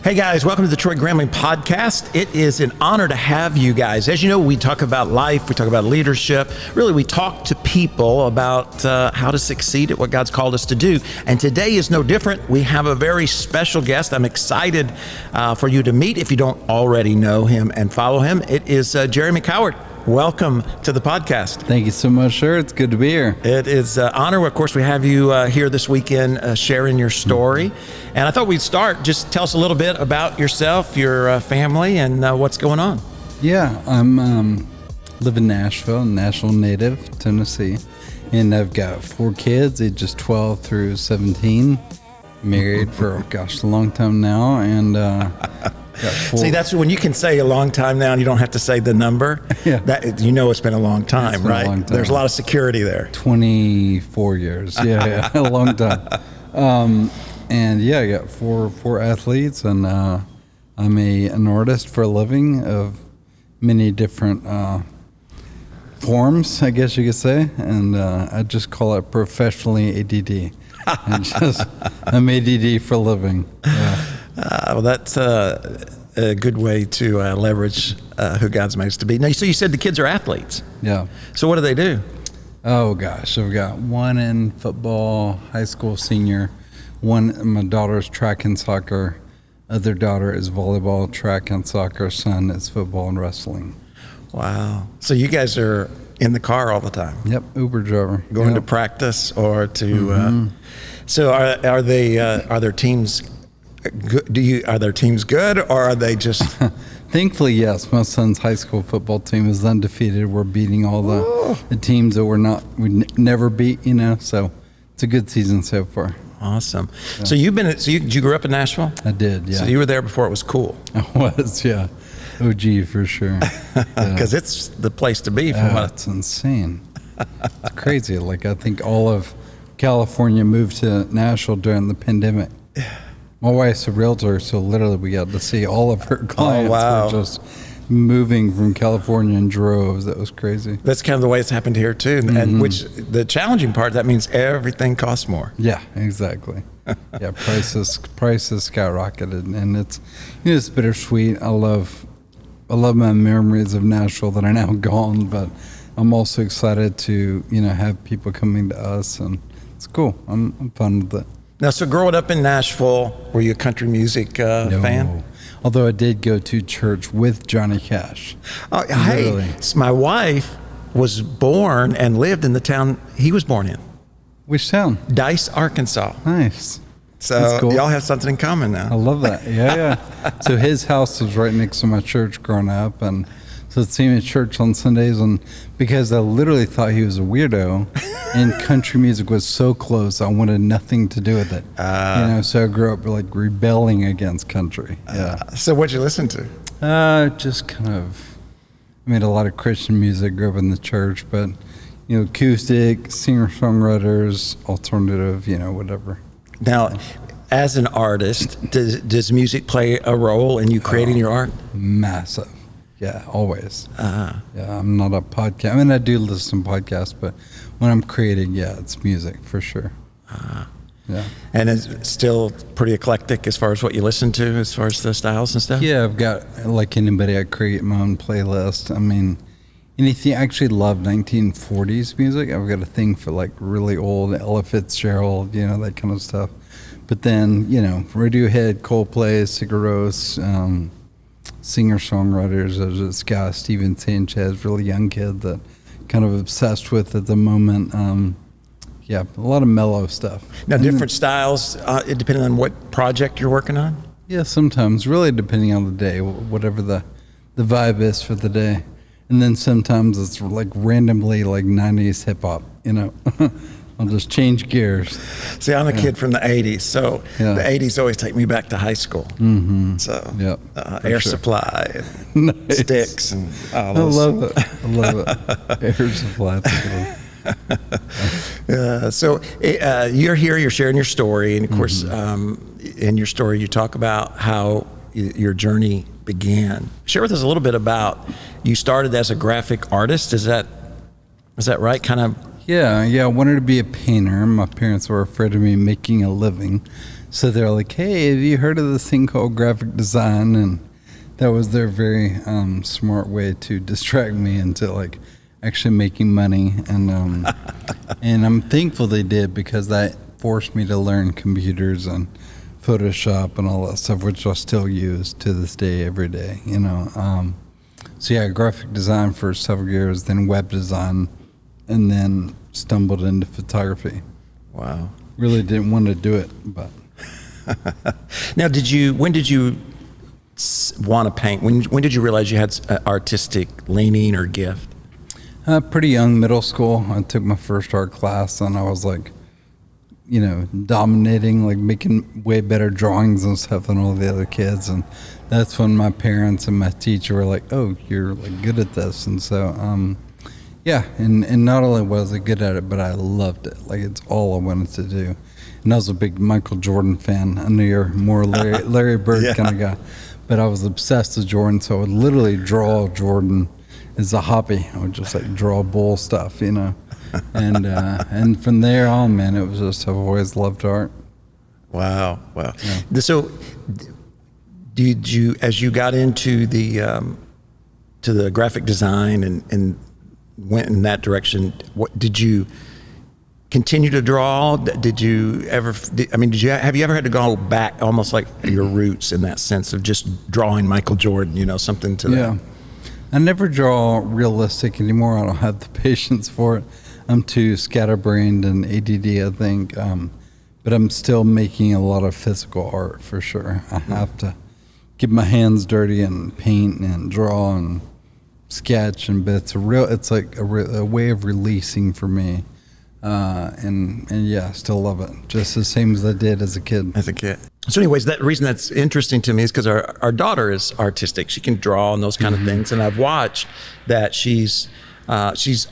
Hey guys, welcome to the Troy Gramling podcast. It is an honor to have you guys. As you know, we talk about life, we talk about leadership. Really, we talk to people about how to succeed at what God's called us to do. And today is no different. We have a very special guest. I'm excited for you to meet if you don't already know him and follow him. It is Jeremy Cowart. Welcome to the podcast. Thank you so much, sir. It's good to be here. It is an honor. Of course, we have you here this weekend sharing your story. And I thought we'd start. Just tell us a little bit about yourself, your family, and what's going on. Yeah, I'm live in Nashville, Nashville native, Tennessee. And I've got 4 kids, ages 12 through 17. Married for, a long time now. And See, that's when you can say a long time now and you don't have to say the number. Yeah. That, you know it's been a long time, right? A long time. There's a lot of security there. 24 years. Yeah, a long time. And yeah, I got four athletes, and I'm an artist for a living of many different forms, I guess you could say. And I just call it professionally ADD. I'm ADD for a living. Yeah. Well, that's a good way to leverage who God's made us to be. Now, so you said the kids are athletes. Yeah. So what do they do? Oh, gosh. I've got one in football, high school senior. My daughter's track and soccer. Other daughter is volleyball, track and soccer. Son is football and wrestling. Wow. So you guys are in the car all the time? Yep, Uber driver. Going to practice or to... So are their teams... Are their teams good, or are they just? Thankfully, yes. My son's high school football team is undefeated. We're beating all the teams that we never beat. So it's a good season so far. Awesome. Yeah. So you grew up in Nashville? I did. Yeah. So you were there before it was cool. I was. Yeah. OG for sure. Because it's the place to be. It's insane. It's crazy. Like, I think all of California moved to Nashville during the pandemic. My wife's a realtor, so literally we got to see all of her clients were just moving from California in droves. That was crazy. That's kind of the way it's happened here too. And which the challenging part, that means everything costs more. Yeah, exactly. Yeah, prices skyrocketed, and it's bittersweet. I love my memories of Nashville that are now gone, but I'm also excited to have people coming to us, and it's cool. I'm fun with it. Now, so growing up in Nashville, were you a country music fan? Although I did go to church with Johnny Cash. Oh, hey, so my wife was born and lived in the town he was born in. Which town? Dice, Arkansas. Nice. So cool. Y'all have something in common now. I love that. Yeah. So his house was right next to my church growing up, and so I'd see him at church on Sundays, and because I literally thought he was a weirdo, and country music was so close, I wanted nothing to do with it. So I grew up like rebelling against country. Yeah. So what'd you listen to? Just kind of, I made a lot of Christian music, grew up in the church, but acoustic, singer-songwriters, alternative, whatever. Now, as an artist, does music play a role in you creating your art? Massive. Yeah, always. Yeah, I'm not a podcast. I mean, I do listen to podcasts, but when I'm creating, it's music for sure. Yeah. And it's still pretty eclectic as far as what you listen to, as far as the styles and stuff? Yeah, I've got, like anybody, I create my own playlist. I mean, anything. I actually love 1940s music. I've got a thing for like really old Ella Fitzgerald, that kind of stuff. But then, Radiohead, Coldplay, Sigur Rós, singer-songwriters. There's this guy, Steven Sanchez, really young kid that kind of obsessed with at the moment. A lot of mellow stuff. Now, different styles, depending on what project you're working on? Yeah, sometimes, really depending on the day, whatever the vibe is for the day. And then sometimes it's like randomly like 90s hip-hop, I'll just change gears. See, I'm a kid from the 80s, so the 80s always take me back to high school. So Air Supply, and Sticks, and all those. I love it. Air Supply. So you're here, you're sharing your story, and of course, in your story, you talk about how your journey began. Share with us a little bit about, you started as a graphic artist. Is that right? Kind of. Yeah, I wanted to be a painter. My parents were afraid of me making a living. So they're like, hey, have you heard of this thing called graphic design? And that was their very smart way to distract me into like actually making money. And and I'm thankful they did, because that forced me to learn computers and Photoshop and all that stuff, which I still use to this day, every day, you know. So yeah, graphic design for several years, then web design, and then stumbled into photography. Wow. Really didn't want to do it, but. Now, when did you want to paint? When did you realize you had artistic leaning or gift? Pretty young, middle school. I took my first art class, and I was like, you know, dominating, like making way better drawings and stuff than all the other kids. And that's when my parents and my teacher were like, oh, you're like good at this. And so, yeah, and not only was I good at it, but I loved it. Like, it's all I wanted to do. And I was a big Michael Jordan fan. I know you're more Larry Bird Yeah. kind of guy, but I was obsessed with Jordan. So I would literally draw Jordan as a hobby. I would just like draw bull stuff, you know. And from there on, man, it was just, I've always loved art. Wow. Yeah. So, did you, as you got into the to the graphic design and went in that direction, what did you continue to draw? Did you ever? Have you ever had to go back, almost like your roots, in that sense of just drawing Michael Jordan? You know, something to that. Yeah, I never draw realistic anymore. I don't have the patience for it. I'm too scatterbrained and ADD, I think. But I'm still making a lot of physical art for sure. I have to get my hands dirty and paint and draw and sketch, but it's like a way of releasing for me. And yeah, I still love it, just the same as I did as a kid. So anyways, that reason that's interesting to me is because our daughter is artistic. She can draw and those kind of things. And I've watched that she's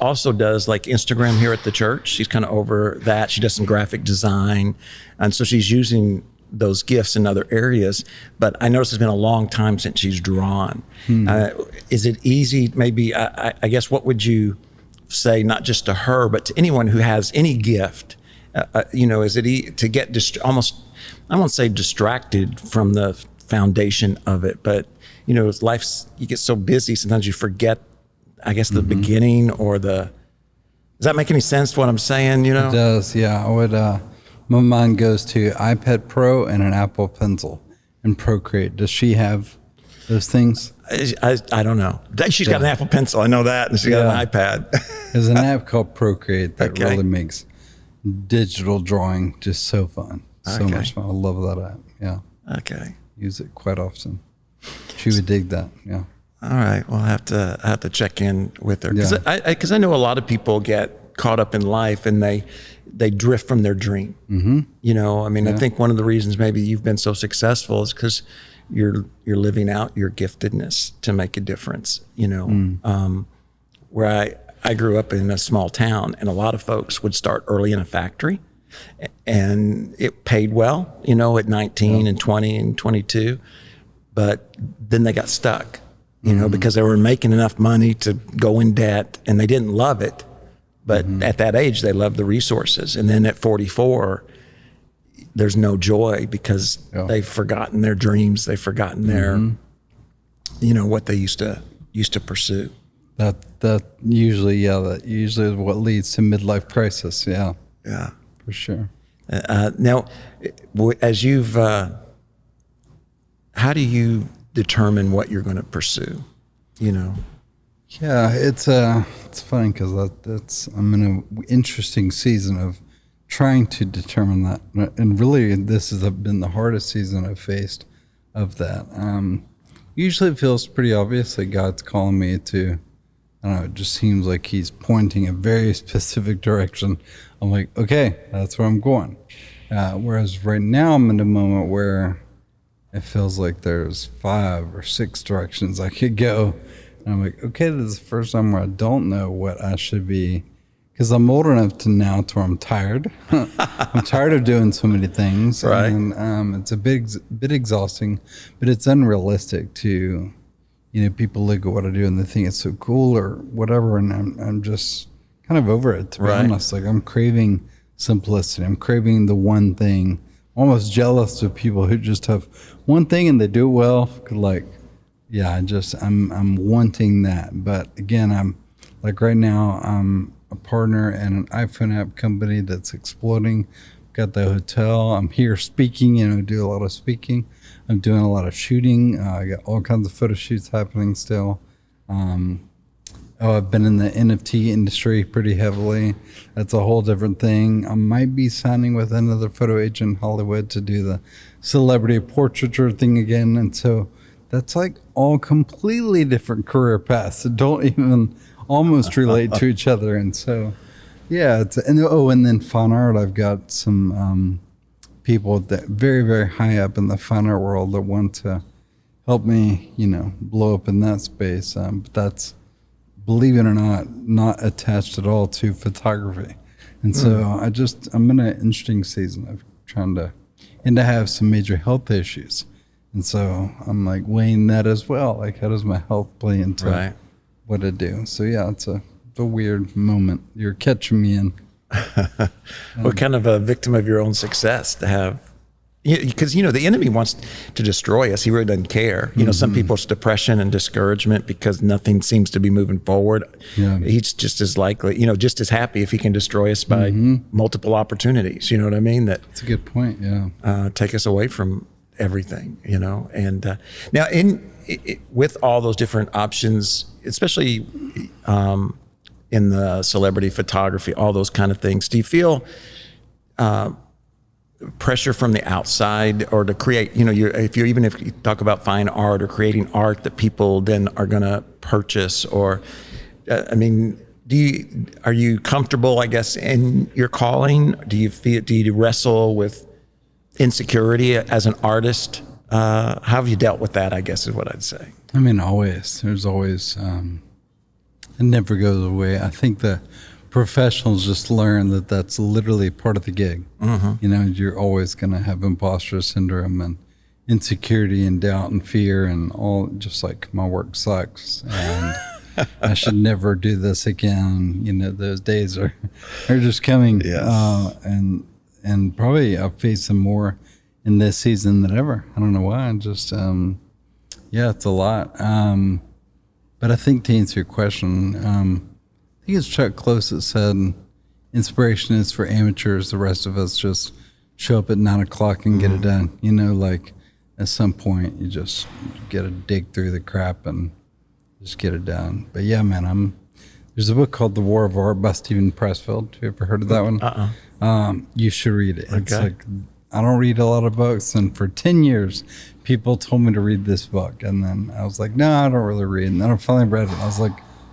also does like Instagram here at the church. She's kind of over that. She does some graphic design. And so she's using those gifts in other areas. But I noticed it's been a long time since she's drawn. Is it easy? Maybe, I guess, what would you say, not just to her, but to anyone who has any gift? Is it to get almost, I won't say distracted from the foundation of it, but life's, you get so busy, sometimes you forget, I guess, the beginning or does that make any sense to what I'm saying? It does, yeah. I would, my mind goes to iPad Pro and an Apple Pencil and Procreate. Does she have those things? I don't know. She's got an Apple Pencil, I know that, and she's got an iPad. There's an app called Procreate that really makes digital drawing just so fun. So much fun. I love that app. Yeah. Okay. Use it quite often. She would dig that. Yeah. All right. Well, I have to check in with her because I know a lot of people get caught up in life and they drift from their dream. I think one of the reasons maybe you've been so successful is because you're living out your giftedness to make a difference. Where I grew up in a small town, and a lot of folks would start early in a factory, and it paid well, at 19 and 20 and 22, but then they got stuck, because they were making enough money to go in debt, and they didn't love it. But at that age, they loved the resources. And then at 44, there's no joy because they've forgotten their dreams. They've forgotten their, what they used to pursue. That usually is what leads to midlife crisis. Yeah. Yeah. For sure. Now, as you've, how do you determine what you're going to pursue? Yeah, it's funny because I'm in an interesting season of trying to determine that, and really this has been the hardest season I've faced of that. Usually it feels pretty obvious that God's calling me to, I don't know, it just seems like he's pointing a very specific direction. I'm like, okay, that's where I'm going. Whereas right now I'm in a moment where it feels like there's 5 or 6 directions I could go. And I'm like, okay, this is the first time where I don't know what I should be, because I'm old enough to where I'm tired. I'm tired of doing so many things. Right. And it's a bit exhausting, but it's unrealistic to, people look at what I do and they think it's so cool or whatever. And I'm just kind of over it, to be honest. Like, I'm craving simplicity. I'm craving the one thing almost jealous of people who just have one thing and they do it well. Like, yeah, I'm wanting that. But again, I'm like right now, I'm a partner at an iPhone app company that's exploding. Got the hotel. I'm here speaking, do a lot of speaking. I'm doing a lot of shooting. I got all kinds of photo shoots happening still. I've been in the NFT industry pretty heavily. That's a whole different thing. I might be signing with another photo agent in Hollywood to do the celebrity portraiture thing again. And so that's like all completely different career paths that don't even almost relate to each other. And so, yeah. And then fine art. I've got some people that very, very high up in the fine art world that want to help me, blow up in that space. But that's, believe it or not attached at all to photography. And so I'm in an interesting season of trying to have some major health issues. And so I'm like weighing that as well. Like, how does my health play into what I do? So yeah, it's a weird moment. You're catching me in. What kind of a victim of your own success to have? Because, the enemy wants to destroy us. He really doesn't care. Some people, it's depression and discouragement because nothing seems to be moving forward. Yeah. He's just as likely, just as happy if he can destroy us by multiple opportunities. You know what I mean? That's a good point, yeah. Take us away from everything, And now with all those different options, especially in the celebrity photography, all those kind of things, do you feel pressure from the outside or to create, if you talk about fine art or creating art that people then are going to purchase or, are you comfortable, I guess, in your calling? Do you wrestle with insecurity as an artist? How have you dealt with that, I guess is what I'd say. Always. There's always, it never goes away. I think the professionals just learn that that's literally part of the gig. You're always going to have imposter syndrome and insecurity and doubt and fear and all, just like my work sucks and I should never do this again. Those days are just coming. Yes. And probably I've faced them more in this season than ever. I don't know why. Just, it's a lot. But I think to answer your question, I think it's Chuck Close that said, inspiration is for amateurs. The rest of us just show up at 9 o'clock and get it done. Like at some point you just got to dig through the crap and just get it done. But yeah, man, there's a book called The War of Art by Stephen Pressfield. Have you ever heard of that one? You should read it. Okay. It's like, I don't read a lot of books. And for 10 years, people told me to read this book. And then I was like, no, I don't really read. And then I finally read it. And I was like,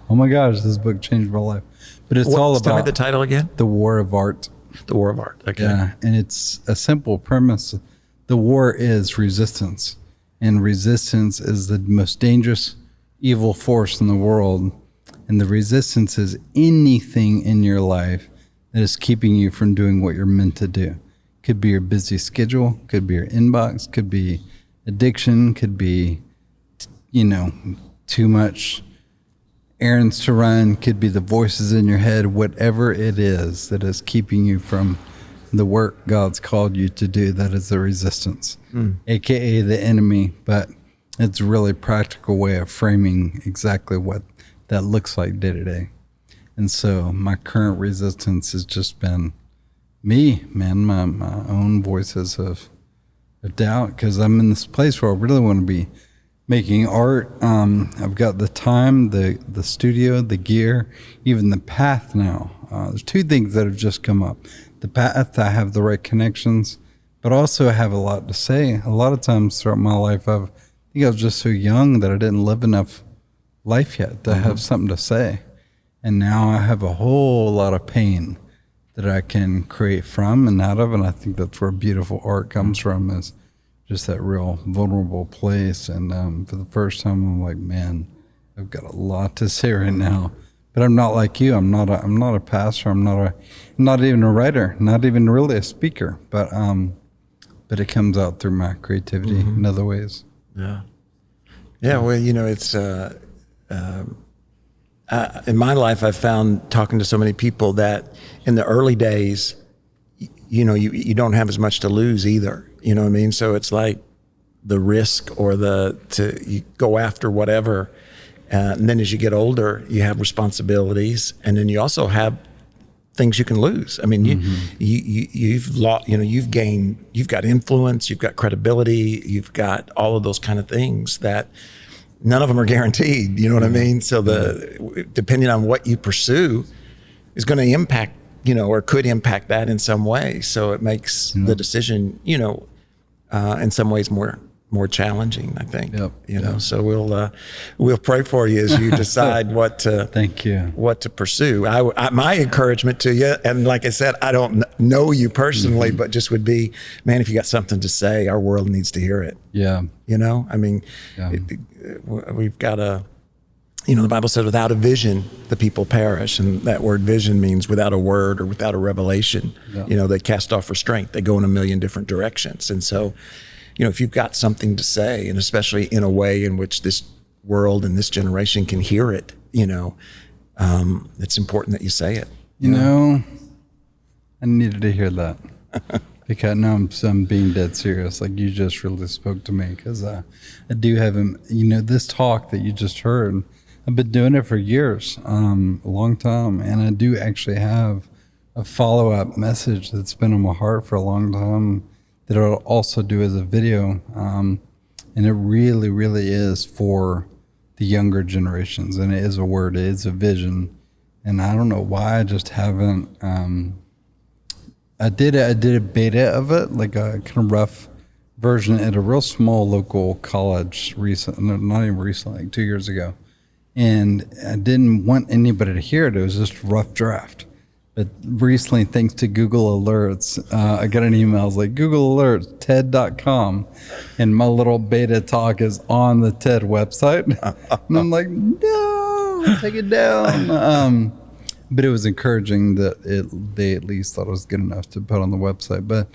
oh my gosh, this book changed my life. But it's all about... Tell me the title again. The War of Art. The War of Art. Okay. Yeah, and it's a simple premise. The war is resistance. And resistance is the most dangerous evil force in the world. And the resistance is anything in your life that is keeping you from doing what you're meant to do. Could be your busy schedule, could be your inbox, could be addiction, could be, too much errands to run, could be the voices in your head, whatever it is that is keeping you from the work God's called you to do. That is the resistance, AKA the enemy. But it's a really practical way of framing exactly what that looks like day to day. And so my current resistance has just been me, man, my own voices of doubt, because I'm in this place where I really want to be making art. I've got the time, the studio, the gear, even the path now. There's two things that have just come up. The path, I have the right connections, but also I have a lot to say. A lot of times throughout my life, I think I was just so young that I didn't live enough life yet to have something to say. And now I have a whole lot of pain that I can create from and out of. And I think that's where beautiful art comes from, is just that real vulnerable place. And for the first time, I'm like, man, I've got a lot to say right now. But I'm not like you. I'm not a pastor. I'm not even a writer. Not even really a speaker. But it comes out through my creativity in other ways. Yeah. Yeah. Well, it's in my life, I've found, talking to so many people, that in the early days, you don't have as much to lose either. You know what I mean? So it's like the risk or you go after whatever. And then as you get older, you have responsibilities, and then you also have things you can lose. I mean, you've lost, you've got influence, you've got credibility, you've got all of those kind of things that none of them are guaranteed. You know what I mean? So depending on what you pursue is going to impact, or could impact that in some way. So it makes the decision, in some ways more challenging, I think. So we'll pray for you as you decide what to thank you, what to pursue. I my encouragement to you, and like I said, I don't know you personally, but just would be, man, if you got something to say, our world needs to hear it. I mean, we've got the Bible says without a vision, the people perish. And that word vision means without a word or without a revelation, they cast off restraint. They go in a million different directions. And so, if you've got something to say, and especially in a way in which this world and this generation can hear it, it's important that you say it. I needed to hear that because now I'm being dead serious. Like, you just really spoke to me, because I do have this talk that you just heard. I've been doing it for years, a long time, and I do actually have a follow-up message that's been on my heart for a long time that I'll also do as a video, and it really, really is for the younger generations, and it is a word, it is a vision, and I don't know why I just haven't. I did a beta of it, like a kind of rough version at a real small local college not even recently, like 2 years ago, and I didn't want anybody to hear it. It was just a rough draft. But recently, thanks to Google Alerts, I got an email. It's like, Google Alerts, TED.com, and my little beta talk is on the TED website. And I'm like, no, take it down. But it was encouraging that they at least thought it was good enough to put on the website. But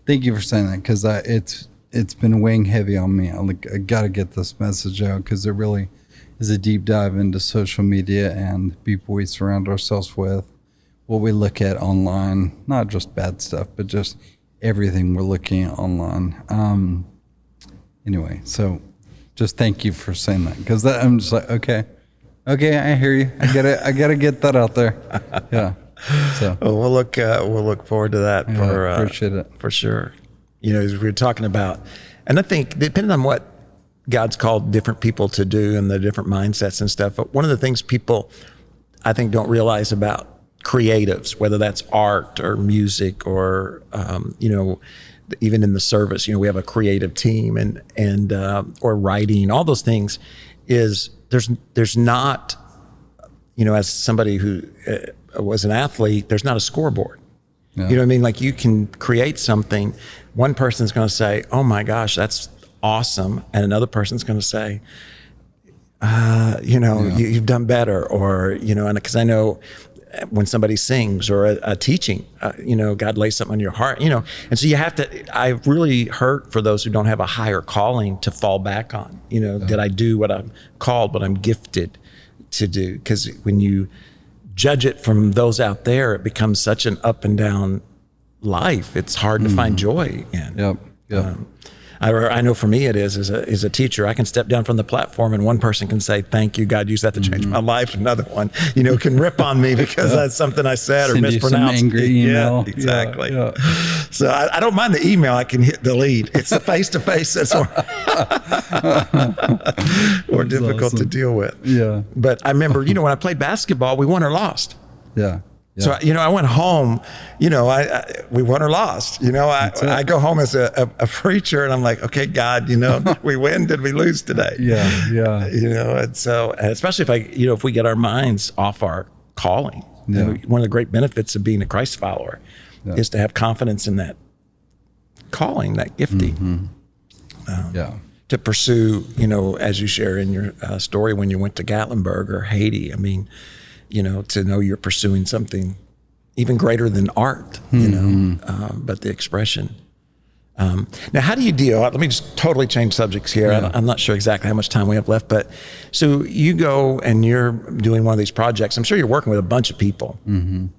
thank you for saying that, because it's been weighing heavy on me. I got to get this message out, because it really is a deep dive into social media and the people we surround ourselves with, what we look at online, not just bad stuff, but just everything we're looking at online. Anyway, so just thank you for saying that, because I'm just like, okay, I hear you. I gotta get that out there. Yeah. So well, we'll look forward to that. Appreciate it for sure. As we were talking about, and I think depending on what God's called different people to do and the different mindsets and stuff, but one of the things people, I think, don't realize about creatives, whether that's art or music or, even in the service, we have a creative team and or writing, all those things, is there's not, as somebody who was an athlete, there's not a scoreboard. You know what I mean? Like, you can create something, one person's going to say, oh my gosh, that's awesome. And another person's going to say, you've done better, or, and because I know when somebody sings or a teaching, God lays something on your heart, and so you have to, I really hurt for those who don't have a higher calling to fall back on, did I do what I'm called, what I'm gifted to do? Because when you judge it from those out there, it becomes such an up and down life. It's hard to find joy in. I know for me it is, as a teacher, I can step down from the platform and one person can say, thank you, God used that to change my life. Another one, can rip on me because that's something I said or mispronounced. Some angry email. Yeah, exactly. So I don't mind the email. I can hit delete. It's the face-to-face that's more difficult to deal with. But I remember, when I played basketball, we won or lost. So, I went home, we won or lost, I go home as a preacher and I'm like, okay, God, we win, did we lose today? And so, and especially if we get our minds off our calling, one of the great benefits of being a Christ follower is to have confidence in that calling, that gifting, to pursue, as you share in your story, when you went to Gatlinburg or Haiti, I mean, to know you're pursuing something even greater than art, but the expression. Now, how do you deal? Let me just totally change subjects here. I'm not sure exactly how much time we have left, but so you go and you're doing one of these projects. I'm sure you're working with a bunch of people. And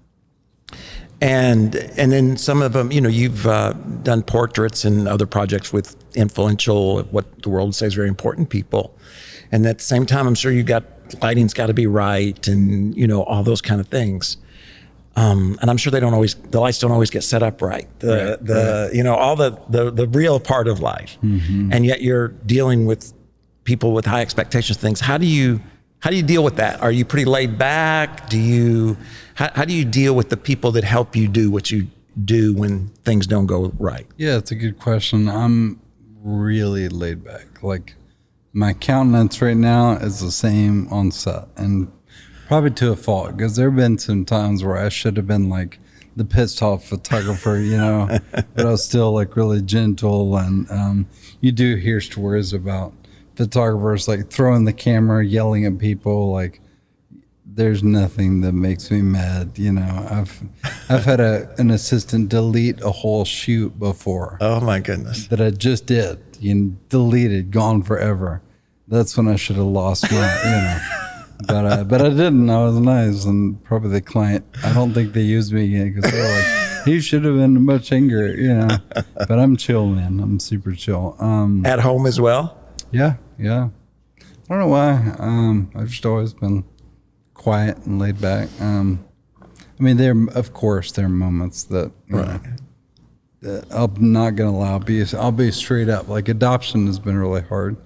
And then some of them, you've done portraits and other projects with influential, what the world would say is very important people. And at the same time, I'm sure lighting's got to be right and, all those kind of things. And I'm sure the lights don't always get set up right. All the real part of life. Mm-hmm. And yet you're dealing with people with high expectations of things. How do you deal with that? Are you pretty laid back? How do you deal with the people that help you do what you do when things don't go right? Yeah, it's a good question. I'm really laid back. Like, my countenance right now is the same on set, and probably to a fault, because there have been some times where I should have been like the pissed off photographer, but I was still like really gentle. And you do hear stories about photographers like throwing the camera, yelling at people. Like, there's nothing that makes me mad. I've had an assistant delete a whole shoot before. Oh my goodness. That I just did. Deleted, gone forever. That's when I should have lost my, but I didn't. I was nice, and probably the client, I don't think they used me again because they're like, he should have been much angrier, But I'm chill, man. I'm super chill. At home as well? Yeah. I don't know why. I've just always been quiet and laid back. There are moments that right. I'm not gonna lie. I'll be straight up. Like, adoption has been really hard,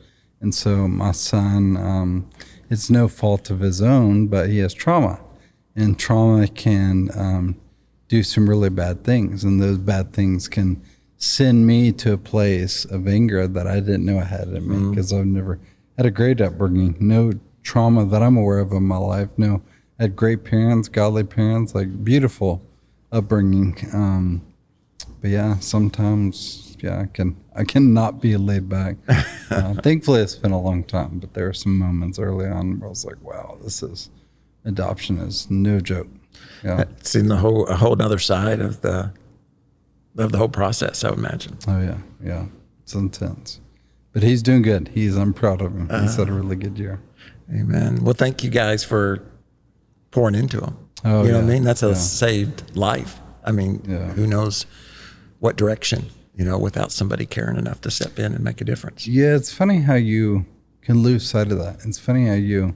and so my son, it's no fault of his own, but he has trauma, and trauma can do some really bad things, and those bad things can send me to a place of anger that I didn't know I had in me, because I've never had a great upbringing. No trauma that I'm aware of in my life. No, I had great parents, godly parents, like beautiful upbringing. But yeah, sometimes, I cannot be laid back. Thankfully, it's been a long time, but there are some moments early on where I was like, wow, adoption is no joke. Yeah. It's in a whole other side of the whole process, I would imagine. Oh yeah. It's intense. But he's doing good. I'm proud of him. He's had a really good year. Amen. Well, thank you guys for pouring into him. Oh, you know what I mean? That's a saved life. Who knows what direction, without somebody caring enough to step in and make a difference. Yeah, it's funny how you can lose sight of that. It's funny how you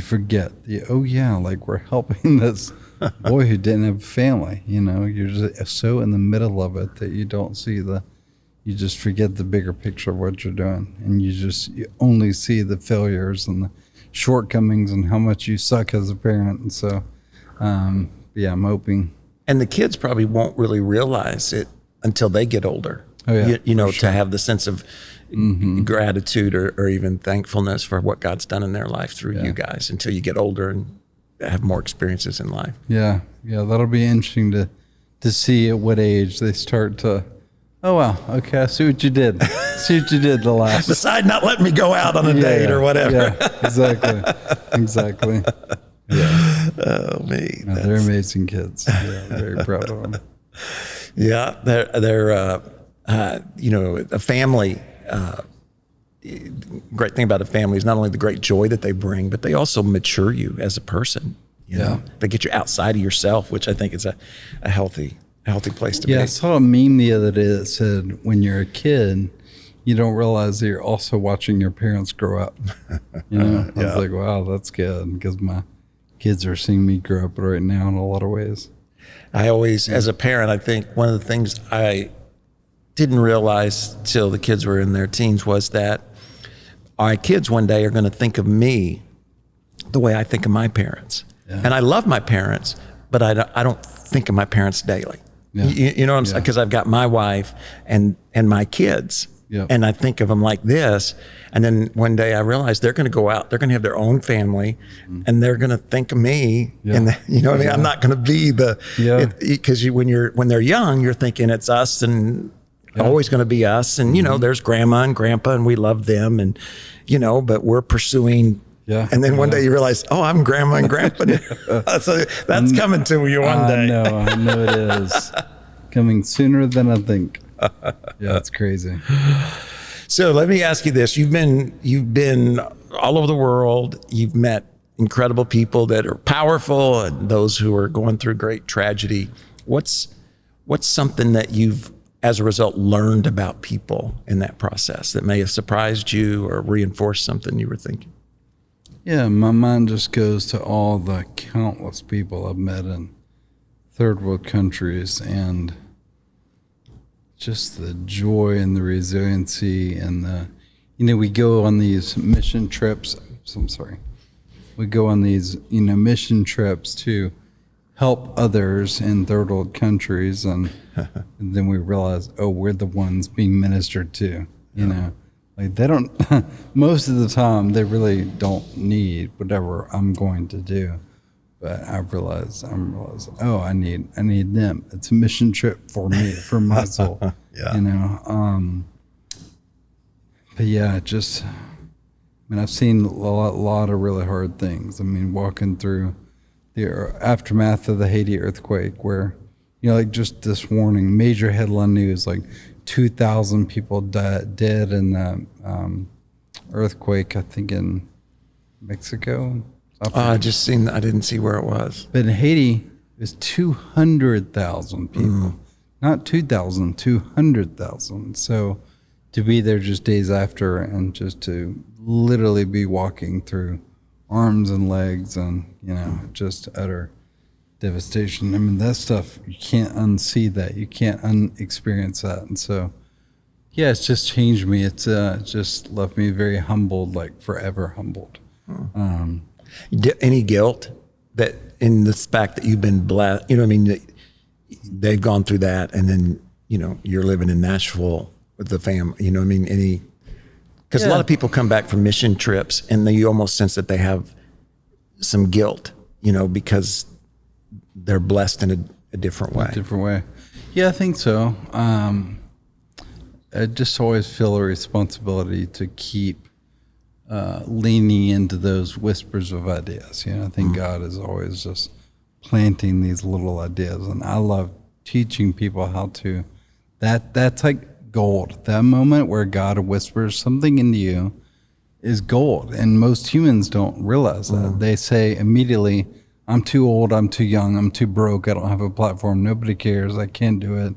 forget, like, we're helping this boy who didn't have a family. You're just so in the middle of it that you don't see you just forget the bigger picture of what you're doing. And you only see the failures and the shortcomings and how much you suck as a parent. And so, I'm hoping. And the kids probably won't really realize it until they get older. Oh, yeah, to sure. have the sense of gratitude or even thankfulness for what God's done in their life through you guys, until you get older and have more experiences in life. Yeah, that'll be interesting to see at what age they start to, oh wow, okay, I see what you did. The last. Decide not let me go out on a date or whatever. Yeah, exactly. Yeah. Oh me. No, they're amazing kids. Yeah, very proud of them. Yeah, they're a family. Great thing about a family is not only the great joy that they bring, but they also mature you as a person. You know, they get you outside of yourself, which I think is a healthy place to be. Yeah, I saw a meme the other day that said, when you're a kid, you don't realize that you're also watching your parents grow up. I was like, wow, that's good, because my kids are seeing me grow up right now in a lot of ways. I always, as a parent, I think one of the things I didn't realize till the kids were in their teens was that our kids one day are going to think of me the way I think of my parents. Yeah. And I love my parents, but I don't think of my parents daily. Yeah. You know what I'm saying? Because I've got my wife and my kids. Yep. And I think of them like this. And then one day I realized they're going to go out, they're going to have their own family, and they're going to think of me. Yeah. And you know what I mean? I'm not going to be because when they're young, you're thinking it's us and always going to be us. And, there's grandma and grandpa and we love them. And, but we're pursuing. Yeah. And then one day you realize, oh, I'm grandma and grandpa. So that's coming to you one day. I know it is coming sooner than I think. Yeah, it's crazy. So let me ask you this: you've been all over the world. You've met incredible people that are powerful and those who are going through great tragedy. What's something that you've, as a result, learned about people in that process that may have surprised you or reinforced something you were thinking? Yeah, my mind just goes to all the countless people I've met in third world countries, and just the joy and the resiliency and we go on these mission trips. We go on these, mission trips to help others in third world countries, and then we realize, we're the ones being ministered to, Like they don't, most of the time, they really don't need whatever I'm going to do. But I realize, I need them. It's a mission trip for me, for my soul. But yeah, I've seen a lot of really hard things. Walking through the aftermath of the Haiti earthquake, where, just this warning, major headline news, like 2,000 people dead in the earthquake, I think in Mexico. I didn't see where it was. But in Haiti, it was 200,000 people. Not 2,000, 200,000. So to be there just days after and just to literally be walking through arms and legs and, just utter devastation. That stuff, you can't unsee that. You can't unexperience that. And so, yeah, it's just changed me. It's just left me very humbled, like forever humbled. Any guilt that in the fact that you've been blessed, that they've gone through that, and then, you're living in Nashville with the family, because a lot of people come back from mission trips and you almost sense that they have some guilt, because they're blessed in a different way. Yeah, I think so. I just always feel a responsibility to keep leaning into those whispers of ideas. I think God is always just planting these little ideas, and I love teaching people how to. That's like gold. That moment where God whispers something into you is gold, and most humans don't realize that. They say immediately, "I'm too old. I'm too young. I'm too broke. I don't have a platform. Nobody cares. I can't do it."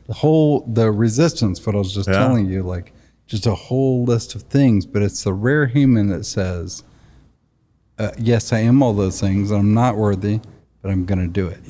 The resistance. What I was just telling you, like. Just a whole list of things, but it's the rare human that says, yes, I am all those things. I'm not worthy, but I'm going to do it,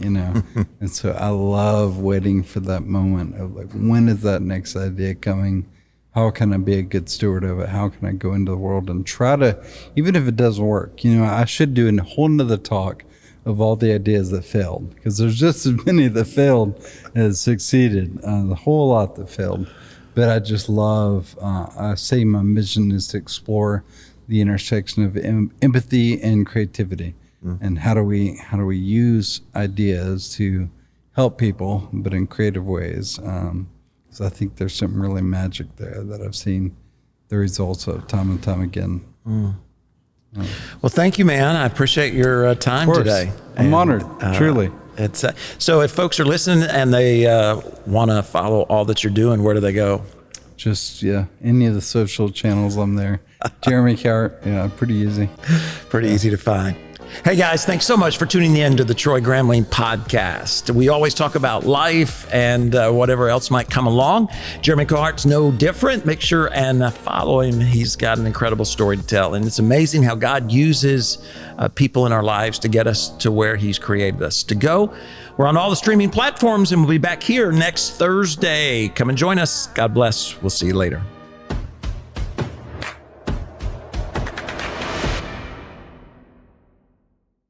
And so I love waiting for that moment of like, when is that next idea coming? How can I be a good steward of it? How can I go into the world and try to, even if it doesn't work, I should do a whole nother talk of all the ideas that failed, because there's just as many that failed as succeeded, a whole lot that failed. But I just love, I say my mission is to explore the intersection of empathy and creativity. And how do we use ideas to help people, but in creative ways. So I think there's something really magic there that I've seen the results of time and time again. Well, thank you, man. I appreciate your time today. I'm honored, truly. It's so if folks are listening and they want to follow all that you're doing, where do they go? Just, any of the social channels, I'm there. Jeremy Cowart, pretty easy. Pretty easy to find. Hey guys, thanks so much for tuning in to the Troy Gramling podcast. We always talk about life and whatever else might come along. Jeremy Cowart's no different. Make sure and follow him. He's got an incredible story to tell. And it's amazing how God uses people in our lives to get us to where he's created us to go. We're on all the streaming platforms, and we'll be back here next Thursday. Come and join us. God bless. We'll see you later.